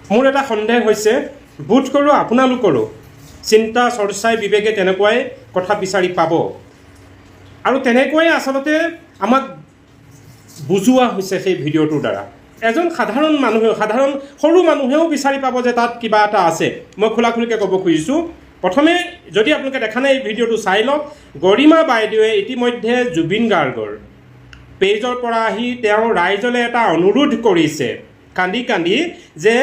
মোৰ এটা সন্দেহ হৈছে বোধ কৰোঁ আপোনালোকৰো চিন্তা চৰ্চাই বিবেকে তেনেকুৱাই কথা বিচাৰি পাব আৰু তেনেকুৱাই আচলতে আমাক বুজোৱা হৈছে সেই ভিডিঅ'টোৰ দ্বাৰা এজন সাধাৰণ সৰু মানুহেও বিচাৰি পাব যে তাত কিবা এটা আছে মই খোলাখুলিকৈ ক'ব খুজিছোঁ প্ৰথমে যদি আপোনালোকে দেখা নাই এই ভিডিঅ'টো চাই লওক গৰিমা বাইদেৱে ইতিমধ্যে জুবিন গাৰ্গৰ পেজৰ পৰা আহি তেওঁ ৰাইজলৈ এটা অনুৰোধ কৰিছে কান্দি কান্দি যে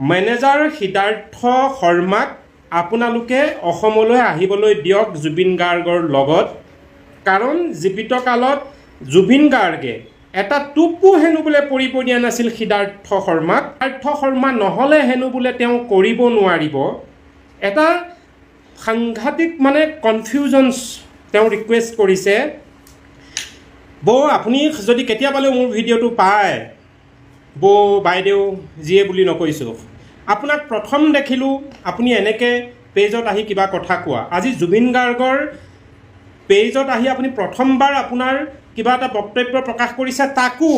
মেনেজাৰ সিদ্ধাৰ্থ শৰ্মাক আপোনালোকে অসমলৈ আহিবলৈ দিয়ক জুবিন গাৰ্গৰ লগত কাৰণ জীৱিত কালত জুবিন গাৰ্গে এটা টোপো হেনো বোলে পৰিব দিয়া নাছিল সিদ্ধাৰ্থ শৰ্মা নহ'লে হেনো বোলে তেওঁ কৰিব নোৱাৰিব এটা সাংঘাতিক মানে কনফিউজনছ তেওঁ ৰিকুৱেষ্ট কৰিছে আপুনি যদি কেতিয়াবালৈ মোৰ ভিডিঅ'টো পায় বাইদেউ যিয়ে বুলি নকৈছোঁ আপোনাক প্ৰথম দেখিলোঁ আপুনি এনেকৈ পেজত আহি কিবা কথা কোৱা আজি জুবিন গাৰ্গৰ পেজত আহি আপুনি প্ৰথমবাৰ আপোনাৰ কিবা এটা বক্তব্য প্ৰকাশ কৰিছে তাকো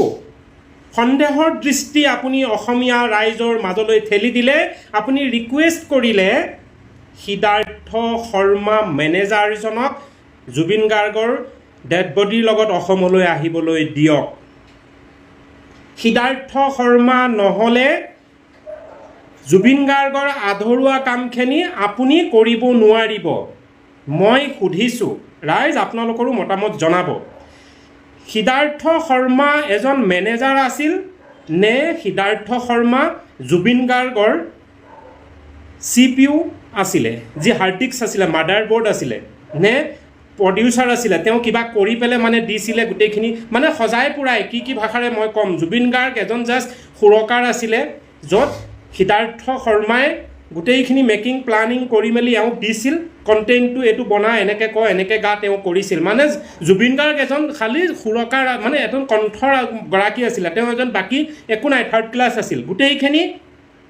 সন্দেহৰ দৃষ্টি আপুনি অসমীয়া ৰাইজৰ মাজলৈ ঠেলি দিলে আপুনি ৰিকুৱেষ্ট কৰিলে সিদ্ধাৰ্থ শৰ্মা মেনেজাৰজনক জুবিন গাৰ্গৰ ডেড বডিৰ লগত অসমলৈ আহিবলৈ দিয়ক সিদ্ধাৰ্থ শৰ্মা নহ'লে জুবিন গাৰ্গৰ আধৰুৱা কামখিনি আপুনি কৰিব নোৱাৰিব মই সুধিছোঁ ৰাইজ আপোনালোকৰো মতামত জনাব সিদ্ধাৰ্থ শৰ্মা এজন মেনেজাৰ আছিল নে সিদ্ধাৰ্থ শৰ্মা জুবিন গাৰ্গৰ CPU আছিলে যি হাৰ্ড ডিস্ক আছিলে মাডাৰ বৰ্ড আছিলে নে প্ৰডিউচাৰ আছিলে তেওঁ কিবা কৰি পেলাই মানে দিছিলে গোটেইখিনি মানে সজাই পুৰাই কি ভাষাৰে মই ক'ম জুবিন গাৰ্গ এজন জাষ্ট সুৰকাৰ আছিলে য'ত সিদ্ধাৰ্থ শৰ্মাই গোটেইখিনি মেকিং প্লানিং কৰি মেলি এওঁক দিছিল কণ্টেণ্টটো এইটো বনা এনেকৈ কয় এনেকৈ গা তেওঁ কৰিছিল মানে জুবিন গাৰ্গ এজন খালী সুৰকাৰ মানে এজন কণ্ঠৰ গৰাকী আছিলে তেওঁ এজন বাকী একো নাই থাৰ্ড ক্লাছ আছিল গোটেইখিনি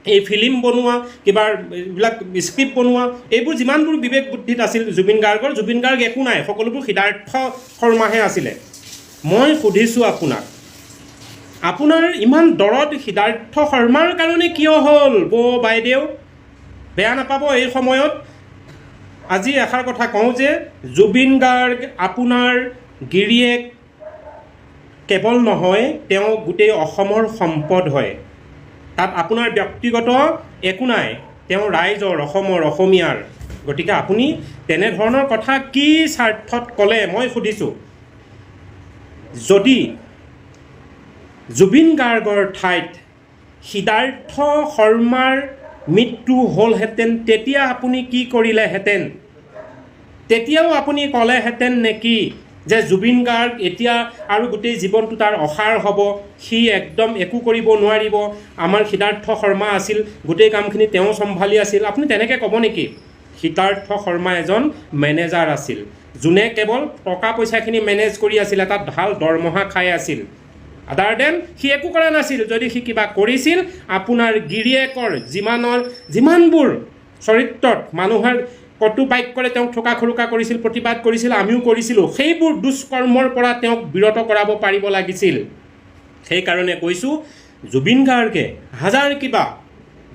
এই ফিল্ম বনোৱা কিবা এইবিলাক স্ক্ৰিপ্ট বনোৱা এইবোৰ যিমানবোৰ বিবেক বুদ্ধিত আছিল জুবিন গাৰ্গ একো নাই সকলোবোৰ সিদ্ধাৰ্থ শৰ্মাহে আছিলে মই সুধিছোঁ আপোনাৰ ইমান দৰদ সিদ্ধাৰ্থ শৰ্মাৰ কাৰণে কিয় হ'ল বাইদেউ বেয়া নাপাব এই সময়ত আজি এষাৰ কথা কওঁ যে জুবিন গাৰ্গ আপোনাৰ গিৰিয়েক কেৱল নহয় তেওঁ গোটেই অসমৰ সম্পদ হয় তাত আপোনাৰ ব্যক্তিগত একো নাই তেওঁ ৰাইজৰ অসমীয়াৰ গতিকে আপুনি তেনেধৰণৰ কথা কি স্বাৰ্থত ক'লে মই সুধিছোঁ যদি জুবিন গাৰ্গৰ ঠাইত সিদ্ধাৰ্থ শৰ্মাৰ মৃত্যু হ'লহেঁতেন তেতিয়া আপুনি কি কৰিলেহেঁতেন তেতিয়াও আপুনি ক'লেহেঁতেন নেকি যে জুবিন গাৰ্গ এতিয়া আৰু গোটেই জীৱনটো তাৰ অসাৰ হ'ব সি একদম একো কৰিব নোৱাৰিব আমাৰ সিদ্ধাৰ্থ শৰ্মা আছিল গোটেই কামখিনি তেওঁ চম্ভালি আছিল আপুনি তেনেকৈ ক'ব নেকি সিদ্ধাৰ্থ শৰ্মা এজন মেনেজাৰ আছিল যোনে কেৱল টকা পইচাখিনি মেনেজ কৰি আছিলে তাত ভাল দৰমহা খাই আছিল আদাৰ দেন সি একো কৰা নাছিল যদি সি কিবা কৰিছিল আপোনাৰ গিৰিয়েকৰ যিমানবোৰ চৰিত্ৰত মানুহৰ কটু বাক্যৰে তেওঁক ঠোকা খোৰোকা কৰিছিল প্ৰতিবাদ কৰিছিল আমিও কৰিছিলোঁ সেইবোৰ দুষ্কৰ্মৰ পৰা তেওঁক বিৰত কৰাব পাৰিব লাগিছিল সেইকাৰণে কৈছোঁ জুবিন গাৰ্গে হাজাৰ কিবা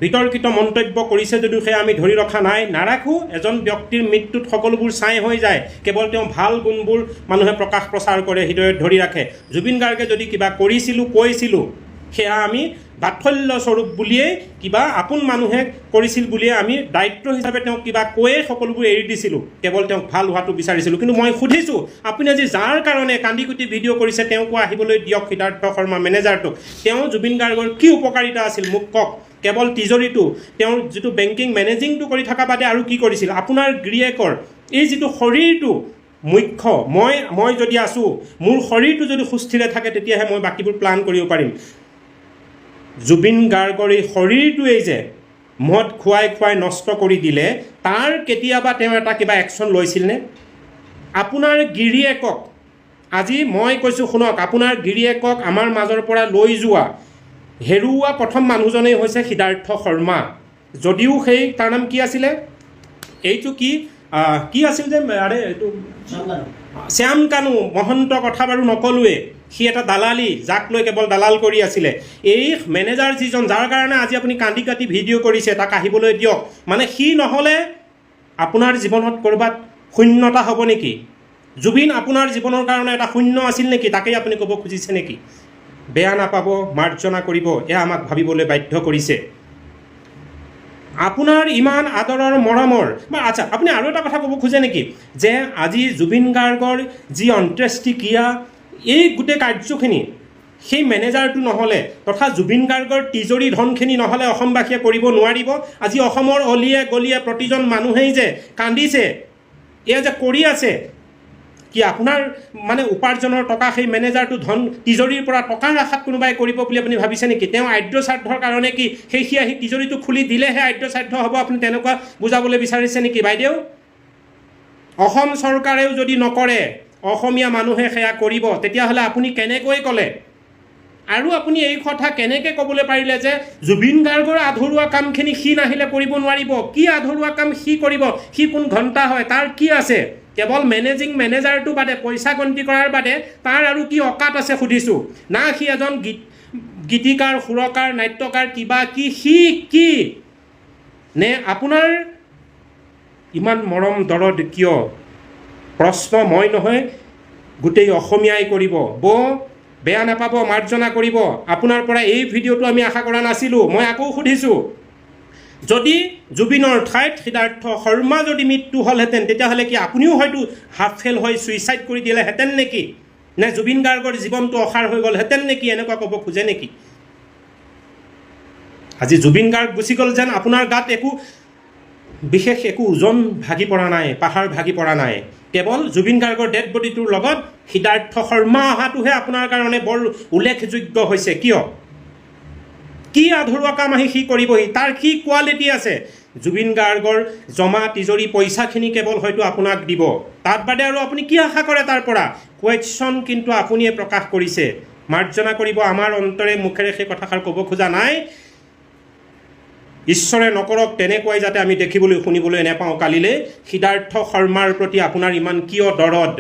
বিতৰ্কিত মন্তব্য কৰিছে যদিও সেয়া আমি ধৰি ৰখা নাৰাখোঁ এজন ব্যক্তিৰ মৃত্যুত সকলোবোৰ ছাই হৈ যায় কেৱল তেওঁ ভাল গুণবোৰ মানুহে প্ৰচাৰ কৰে হৃদয়ত ধৰি ৰাখে জুবিন গাৰ্গে যদি কিবা কৈছিলোঁ সেয়া আমি বাৎসল্যস্বৰূপ বুলিয়েই কিবা আপোন মানুহে কৰিছিল বুলিয়ে আমি দায়িত্ব হিচাপে তেওঁক কিবা কৈয়ে সকলোবোৰ এৰি দিছিলোঁ কেৱল তেওঁক ভাল হোৱাটো বিচাৰিছিলোঁ কিন্তু মই সুধিছোঁ আপুনি আজি যাৰ কাৰণে কান্দি কুটি ভিডিঅ' কৰিছে তেওঁকো আহিবলৈ দিয়ক সিদ্ধাৰ্থ শৰ্মা মেনেজাৰটোক তেওঁ জুবিন গাৰ্গৰ কি উপকাৰিতা আছিল মোক কওক কেৱল তিজৰিটো তেওঁৰ যিটো বেংকিং মেনেজিংটো কৰি থকা বাদে আৰু কি কৰিছিল আপোনাৰ গিৰিয়েকৰ এই যিটো শৰীৰটো মুখ্য মই যদি আছোঁ মোৰ শৰীৰটো যদি সুস্থিৰে থাকে তেতিয়াহে মই বাকীবোৰ প্লান কৰিব পাৰিম জুবিন গাৰ্গৰ এই শৰীৰটোৱেই যে মদ খুৱাই নষ্ট কৰি দিলে তাৰ কেতিয়াবা তেওঁ এটা কিবা একশ্যন লৈছিলনে আপোনাৰ গিৰিয়েকক আজি মই কৈছোঁ শুনক আপোনাৰ গিৰিয়েকক আমাৰ মাজৰ পৰা লৈ যোৱা হেৰুওৱা প্ৰথম মানুহজনেই হৈছে সিদ্ধাৰ্থ শৰ্মা যদিও সেই তাৰ নাম কি আছিলে এইটো কি আছিল যে আৰে এইটো শ্যাম কানু মহন্ত কথা বাৰু নকলোৱে, সি এটা দালালি, যাক লৈ কেৱল দালাল কৰি আছিলে। এই মেনেজাৰ যিজন, যাৰ কাৰণে আজি আপুনি কান্দি কাটি ভিডিঅ' কৰিছে, তাক আহিবলৈ দিয়ক। মানে সি নহ'লে আপোনাৰ জীৱনত ক'ৰবাত শূন্যতা হ'ব নেকি? জুবিন আপোনাৰ জীৱনৰ কাৰণে এটা শূন্য আছিল নেকি? তাকেই আপুনি ক'ব খুজিছে নেকি? বেয়া নাপাব, মাৰ্জনা কৰিব, এয়া আমাক ভাবিবলৈ বাধ্য কৰিছে। আপোনাৰ ইমান আদৰৰ মৰমৰ বা আচ্ছা, আপুনি আৰু এটা কথা ক'ব খোজে নেকি যে আজি জুবিন গাৰ্গৰ যি অন্ত্যেষ্টিক্ৰিয়া, এই গোটেই কাৰ্যখিনি সেই মেনেজাৰটো নহ'লে তথা জুবিন গাৰ্গৰ তিজৰি ধনখিনি নহ'লে অসমবাসীয়ে কৰিব নোৱাৰিব? আজি অসমৰ অলিয়ে গলিয়ে প্ৰতিজন মানুহেই যে কান্দিছে, এয়া যে কৰি আছে, কি আপোনাৰ মানে উপাৰ্জনৰ টকা সেই মেনেজাৰটো ধন তিজৰিৰ পৰা টকাৰ আশাত কোনোবাই কৰিব বুলি আপুনি ভাবিছে নেকি? তেওঁ আদ্য স্বাৰ্থৰ কাৰণে কি সেই সি আহি তিজৰিটো খুলি দিলেহে আদ্য স্বাৰ্থ হ'ব, আপুনি তেনেকুৱা বুজাবলৈ বিচাৰিছে নেকি বাইদেউ? অসম চৰকাৰেও যদি নকৰে, অসমীয়া মানুহে সেয়া কৰিব, তেতিয়াহ'লে আপুনি কেনেকৈ ক'লে? আৰু আপুনি এই কথা কেনেকৈ ক'বলৈ পাৰিলে যে জুবিন গাৰ্গৰ আধৰুৱা কামখিনি সি নাহিলে কৰিব নোৱাৰিব? কি আধৰুৱা কাম সি কৰিব? সি কোন ঘণ্টা হয়? তাৰ কি আছে? কেৱল মেনেজাৰটো বাদে, পইচা গন্তি কৰাৰ বাদে তাৰ আৰু কি অকাত আছে সুধিছোঁ? না সি এজন গীতিকাৰ, সুৰকাৰ, নাট্যকাৰ, কিবা কি? সি কি নে আপোনাৰ ইমান মৰম দৰদ কিয়? প্ৰশ্ন মই নহয়, গোটেই অসমীয়াই কৰিব। বেয়া নাপাব, মাৰ্জনা কৰিব। আপোনাৰ পৰা এই ভিডিঅ'টো আমি আশা কৰা নাছিলোঁ। মই আকৌ সুধিছোঁ, যদি জুবিনৰ ঠাইত সিদ্ধাৰ্থ শৰ্মা যদি মৃত্যু হ'লহেঁতেন, তেতিয়াহ'লে কি আপুনিও হয়তো হাফ ফেল হৈ ছুইচাইড কৰি দিলেহেঁতেন নেকি? নে জুবিন গাৰ্গৰ জীৱনটো অসাৰ হৈ গ'লহেঁতেন নেকি? এনেকুৱা ক'ব খোজে নেকি? আজি জুবিন গাৰ্গ গুচি গ'ল যেন আপোনাৰ গাত বিশেষ একো ওজন ভাগি পৰা নাই, পাহাৰ ভাগি পৰা নাই। কেৱল জুবিন গাৰ্গৰ ডেড বডিটোৰ লগত সিদ্ধাৰ্থ শৰ্মা অহাটোহে আপোনাৰ কাৰণে বৰ উল্লেখযোগ্য হৈছে। কিয়? কি আধৰুৱা কাম আহি সি কৰিবহি? তাৰ কি কোৱালিটি আছে? জুবিন গাৰ্গৰ জমা তিজৰি পইচাখিনি কেৱল হয়তো আপোনাক দিব, তাত বাদে আৰু আপুনি কি আশা কৰে তাৰ পৰা? কুৱেশ্যন কিন্তু আপুনিয়ে প্ৰকাশ কৰিছে। মাৰ্জনা কৰিব, আমাৰ অন্তৰে মুখেৰে সেই কথাষাৰ ক'ব খোজা নাই। ঈশ্বৰে নকৰক তেনেকুৱাই যাতে আমি দেখিবলৈ শুনিবলৈ নেপাওঁ কালিলৈ। সিদ্ধাৰ্থ শৰ্মাৰ প্ৰতি আপোনাৰ ইমান কিয় দৰদ?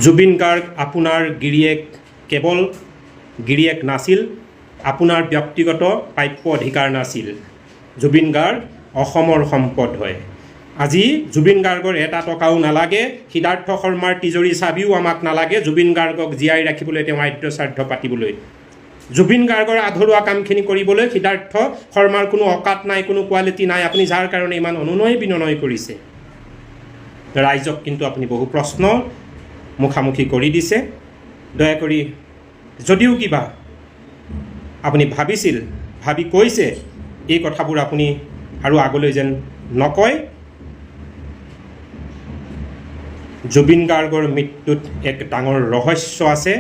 জুবিন গাৰ্গ আপোনাৰ গিৰিয়েক, কেৱল গিৰিয়েক নাছিল, আপোনাৰ ব্যক্তিগত প্ৰাপ্য অধিকাৰ নাছিল। জুবিন গাৰ্গ অসমৰ সম্পদ হয়। আজি জুবিন গাৰ্গৰ এটা টকাও নালাগে, সিদ্ধাৰ্থ শৰ্মাৰ তিজৰি চাবিও আমাক নালাগে। জুবিন গাৰ্গক জীয়াই ৰাখিবলৈ, তেওঁ আদ্য শ্ৰাদ্ধ পাতিবলৈ, জুবিন গাৰ্গৰ আধৰুৱা কামখিনি কৰিবলৈ সিদ্ধাৰ্থ শৰ্মাৰ কোনো অকাত নাই, কোনো কোৱালিটি নাই। আপুনি যাৰ কাৰণে ইমান অনুনয় বিনয় কৰিছে, ৰাইজক কিন্তু আপুনি বহু প্ৰশ্ন মুখামুখি কৰি দিছে। দয়া কৰি যদিও কিবা আপুনি ভাবিছিল, ভাবি কৈছে, এই কথাবোৰ আপুনি আৰু আগলৈ যেন নকয়। জুবিন গাৰ্গৰ মৃত্যুত এক ডাঙৰ ৰহস্য আছে,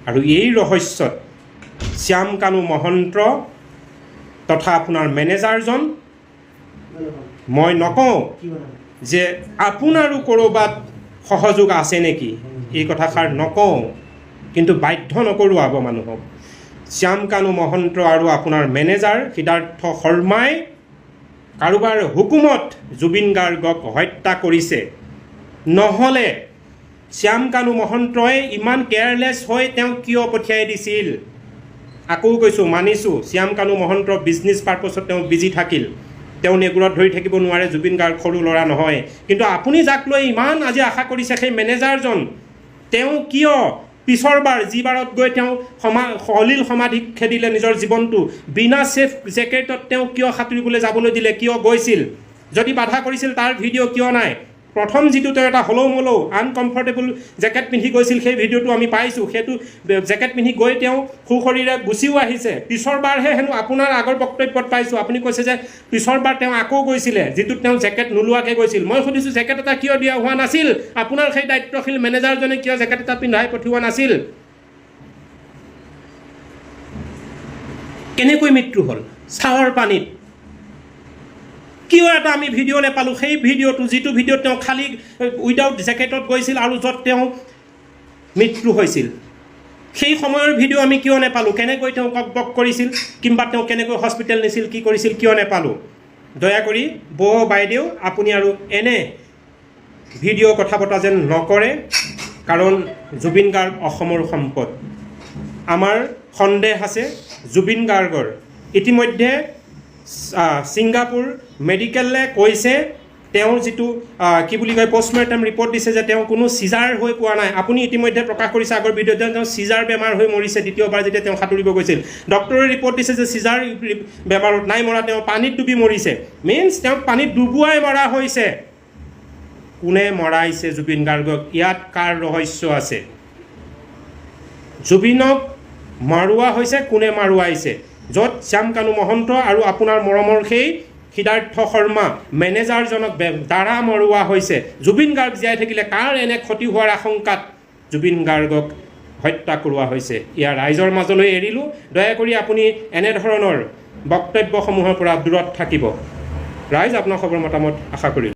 আৰু এই ৰহস্যত শ্যাম কানু মহন্ত তথা আপোনাৰ মেনেজাৰজন, মই নকওঁ যে আপোনাৰো ক'ৰবাত সহযোগ আছে নেকি, এই কথাষাৰ নকওঁ, কিন্তু বাধ্য নকৰোৱাব মানুহক। শ্যাম কানু মহন্ত আৰু আপোনাৰ মেনেজাৰ সিদ্ধাৰ্থ শৰ্মাই কাৰোবাৰ হুকুমত জুবিন গাৰ্গক হত্যা কৰিছে। নহ'লে শ্যাম কানু মহন্তই ইমান কেয়াৰলেছ হৈ তেওঁক কিয় পঠিয়াই দিছিল? আকৌ কৈছোঁ, মানিছোঁ, শ্যাম কানু মহন্ত বিজনেছ পাৰ্পছত তেওঁ বিজি থাকিল, তেওঁ নেগুৰত ধৰি থাকিব নোৱাৰে। জুবিন গাৰ্গ সৰু ল'ৰা নহয়। কিন্তু আপুনি যাক লৈ ইমান আজি আশা কৰিছে, সেই মেনেজাৰজন, তেওঁ কিয় পিছৰবাৰ যিবাৰত গৈ তেওঁ সলিল সমাধিক খেদিলে নিজৰ জীৱনটো, বিনা ছেফ জেকেটত তেওঁ কিয় সাঁতুৰিবলৈ যাবলৈ দিলে? কিয় গৈছিল? যদি বাধা কৰিছিল, তাৰ ভিডিঅ' কিয় নাই? প্ৰথম যিটো তেওঁ এটা হলৌ মলৌ আনকমফৰ্টেবল জেকেট পিন্ধি গৈছিল, সেই ভিডিঅ'টো আমি পাইছোঁ। সেইটো জেকেট পিন্ধি গৈ তেওঁ সুশৰীৰে গুচিও আহিছে। পিছৰবাৰহে হেনো আপোনাৰ আগৰ বক্তব্যত পাইছোঁ, আপুনি কৈছে যে পিছৰবাৰ তেওঁ আকৌ গৈছিলে, যিটোত তেওঁ জেকেট নোলোৱাকৈ গৈছিল। মই সুধিছোঁ, জেকেট এটা কিয় দিয়া হোৱা নাছিল? আপোনাৰ সেই দায়িত্বশীল মেনেজাৰজনে কিয় জেকেট এটা পিন্ধাই পঠিওৱা নাছিল? কেনেকৈ মৃত্যু হ'ল? চাৱৰ পানীত। কিয় এটা আমি ভিডিঅ' নেপালোঁ? সেই ভিডিঅ'টো, যিটো ভিডিঅ'ত তেওঁ খালী উইদাউট জেকেটত গৈছিল আৰু য'ত তেওঁ মৃত্যু হৈছিল, সেই সময়ৰ ভিডিঅ' আমি কিয় নেপালোঁ? কেনেকৈ তেওঁ কক বক কৰিছিল, কিংবা তেওঁ কেনেকৈ হস্পিটেল নিছিল, কি কৰিছিল, কিয় নেপালোঁ? দয়া কৰি বৌ বাইদেউ আপুনি আৰু এনে ভিডিঅ' কথা পতা যেন নকৰে, কাৰণ জুবিন গাৰ্গ অসমৰ সম্পদ। আমাৰ সন্দেহ আছে জুবিন গাৰ্গৰ। ইতিমধ্যে ছিংগাপুৰ মেডিকেলে কৈছে তেওঁৰ যিটো কি বুলি কয় পষ্টমৰ্টেম ৰিপৰ্ট দিছে যে তেওঁ কোনো চিজাৰ হৈ পোৱা নাই। আপুনি ইতিমধ্যে প্ৰকাশ কৰিছে আগৰ ভিডিঅ'ত তেওঁ চিজাৰ বেমাৰ হৈ মৰিছে দ্বিতীয়বাৰ যেতিয়া তেওঁ সাঁতুৰিব গৈছিল। ডক্টৰে ৰিপৰ্ট দিছে যে চিজাৰ বেমাৰত নাই মৰা, তেওঁ পানীত ডুবি মৰিছে। মিনছ তেওঁক পানীত ডুবুৱাই মৰা হৈছে। কোনে মৰাইছে জুবিন গাৰ্গক? ইয়াত কাৰ ৰহস্য আছে? জুবিনক মাৰোৱা হৈছে, কোনে মাৰোৱাইছে? য'ত শ্যামকানু মহন্ত আৰু আপোনাৰ মৰমৰ সেই সিদ্ধাৰ্থ শৰ্মা মেনেজাৰজনক দ্বাৰা মৰোৱা হৈছে। জুবিন গাৰ্গ জীয়াই থাকিলে কাৰ এনে ক্ষতি হোৱাৰ আশংকাত জুবিন গাৰ্গক হত্যা কৰোৱা হৈছে? ইয়াৰ ৰাইজৰ মাজলৈ এৰিলোঁ। দয়া কৰি আপুনি এনেধৰণৰ বক্তব্যসমূহৰ পৰা দূৰত থাকিব। ৰাইজ আপোনাৰ খবৰ মতামত আশা কৰিলোঁ।